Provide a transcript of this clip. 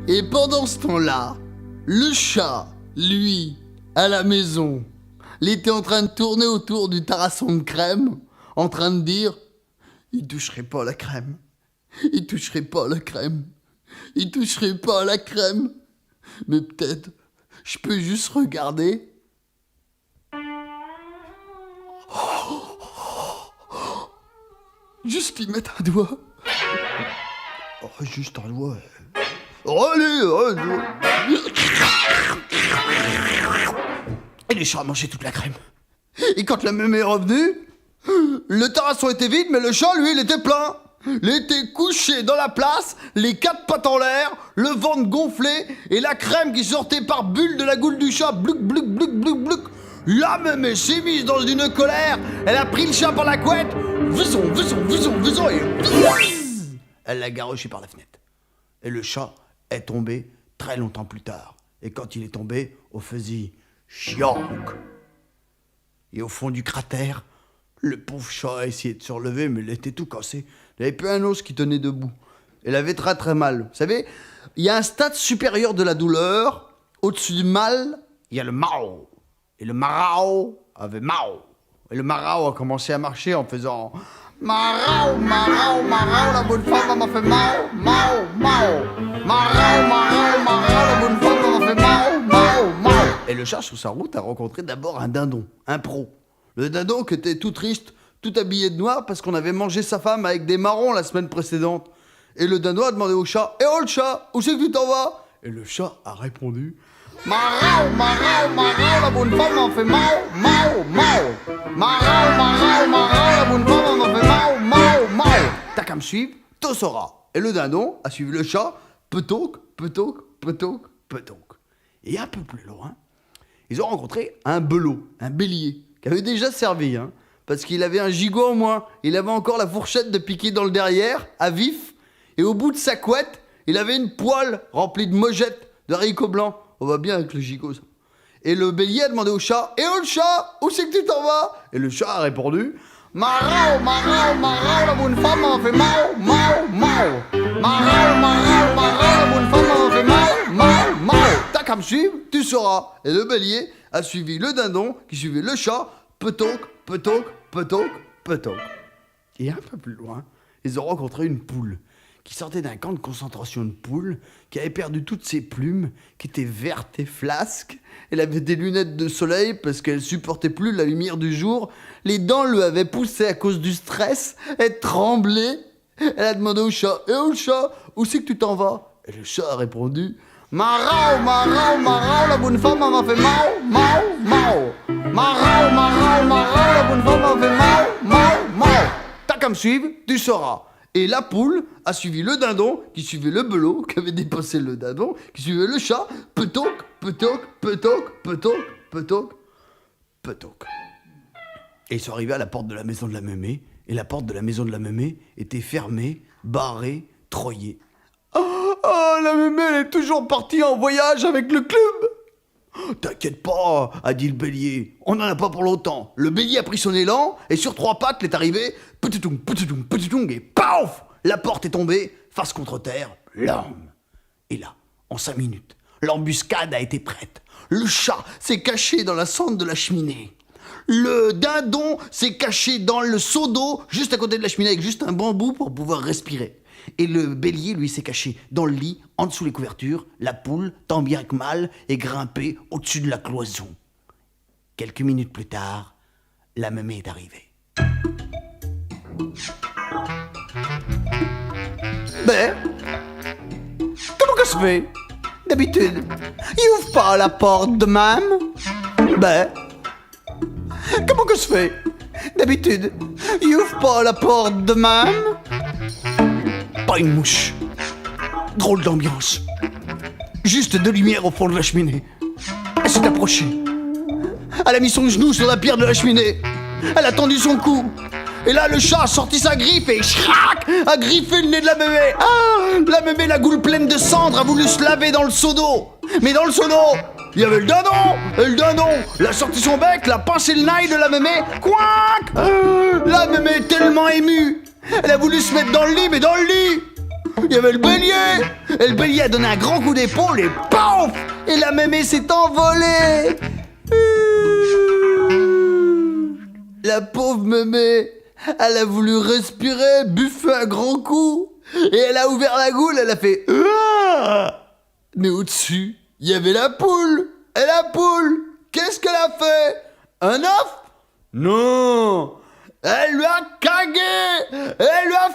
Et pendant ce temps-là, le chat, lui, à la maison, il était en train de tourner autour du tarasson de crème, en train de dire « Il toucherait pas à la crème, il toucherait pas à la crème, il toucherait pas à la crème, mais peut-être, je peux juste regarder. » Juste y mettre un doigt. Oh, juste un doigt. Allez. Et les chats a mangé toute la crème. Et quand la mémé est revenue, le tarasson était vide, mais le chat, lui, il était plein. Il était couché dans la place, les quatre pattes en l'air, le ventre gonflé, et la crème qui sortait par bulles de la goule du chat. Blouc, blouc, blouc, blouc, blouc. La mémé s'est mise dans une colère. Elle a pris le chat par la couette. Vison, et elle l'a garoché par la fenêtre. Et le chat est tombé très longtemps plus tard. Et quand il est tombé, on faisait chiank. Et au fond du cratère, le pauvre chat a essayé de se relever, mais il était tout cassé. Il n'avait plus un os qui tenait debout. Il avait très très mal. Vous savez, il y a un stade supérieur de la douleur. Au-dessus du mal, il y a le mao. Et le marao avait mao. Et le marao a commencé à marcher en faisant marao, marao, marao, la bonne femme m'a fait mao, mao, mao. Marao, marao, marao, la bonne femme m'a fait mao, mao, mao. Et le chat sur sa route a rencontré d'abord un dindon, un pro. Le dindon qui était tout triste, tout habillé de noir parce qu'on avait mangé sa femme avec des marrons la semaine précédente. Et le dindon a demandé au chat « Eh oh le chat, où c'est que tu t'en vas ?» Et le chat a répondu marao, marao, marao, la bonne femme m'a fait mao, mao, mao. Marao, marao, marao, la bonne femme m'a fait mao, mao, mao. T'as qu'à me suivre, t'en sauras. Et le dindon a suivi le chat, petoc, petoc, petoc, petoc. Et un peu plus loin, ils ont rencontré un belot, un bélier, qui avait déjà servi, parce qu'il avait un gigot en moins. Il avait encore la fourchette de piquer dans le derrière, à vif, et au bout de sa couette, il avait une poêle remplie de mojettes, de haricots blancs. On va bien avec le gigot, ça. Et le bélier a demandé au chat « Eh oh le chat, où c'est que tu t'en vas ?» Et le chat a répondu « Marao, marao, marao, la bonne femme m'a fait mao, mao, mao. Marao, marao, marao, la bonne femme m'a fait mao, mao, mao. T'as qu'à me suivre, tu sauras. » Et le bélier a suivi le dindon, qui suivait le chat, petoc, petoc, petoc, petoc. Et un peu plus loin, ils ont rencontré une poule qui sortait d'un camp de concentration de poules, qui avait perdu toutes ses plumes, qui était verte et flasque. Elle avait des lunettes de soleil parce qu'elle supportait plus la lumière du jour. Les dents lui avaient poussé à cause du stress. Elle tremblait. Elle a demandé au chat « Eh oh le chat, où c'est que tu t'en vas ?» Et le chat a répondu « Marao, marao, marao, la bonne femme m'a fait mao, mao, mao. Marao, marao, marao, la bonne femme m'a fait mao, mao, mao. T'as qu'à me suivre, tu sauras. » Et la poule a suivi le dindon, qui suivait le belot, qui avait dépassé le dindon, qui suivait le chat, petoc, petoc, petoc, petoc, petoc, petoc. Et ils sont arrivés à la porte de la maison de la mémé, et la porte de la maison de la mémé était fermée, barrée, troyée. La mémé, elle est toujours partie en voyage avec le club. T'inquiète pas, a dit le bélier, on n'en a pas pour longtemps. Le bélier a pris son élan, et sur trois pattes, il est arrivé, petit-toung, petit-toung, petit-toung, et paf, la porte est tombée, face contre terre, l'homme. Et là, en 5 minutes, l'embuscade a été prête. Le chat s'est caché dans la cendre de la cheminée. Le dindon s'est caché dans le seau d'eau, juste à côté de la cheminée, avec juste un bambou pour pouvoir respirer. Et le bélier, lui, s'est caché dans le lit, en dessous les couvertures. La poule, tant bien que mal, est grimpée au-dessus de la cloison. Quelques minutes plus tard, la mémé est arrivée. Ben, comment que se fait? D'habitude, il ouvre pas la porte de même. Ben, comment que se fait? D'habitude, il ouvre pas la porte de même. Pas une mouche. Drôle d'ambiance. Juste de lumière au fond de la cheminée. Elle s'est approchée. Elle a mis son genou sur la pierre de la cheminée. Elle a tendu son cou. Et là, le chat a sorti sa griffe et schrac, a griffé le nez de la mémé. La mémé, la goule pleine de cendres, a voulu se laver dans le seau d'eau. Mais dans le seau d'eau, il y avait le dindon. Et le dindon, il a sorti son bec, l'a pincé le nail de la mémé. Couac. La mémé est tellement émue. Elle a voulu se mettre dans le lit, mais dans le lit, Il y avait le bélier. Et le bélier a donné un grand coup d'épaule et paf! Et la mémé s'est envolée. La pauvre mémé, elle a voulu respirer, buffer un grand coup. Et elle a ouvert la goule, elle a fait ah! Mais au-dessus, il y avait la poule. Et la poule, qu'est-ce qu'elle a fait? Un œuf? Non. Elle lui a cagué. Elle lui a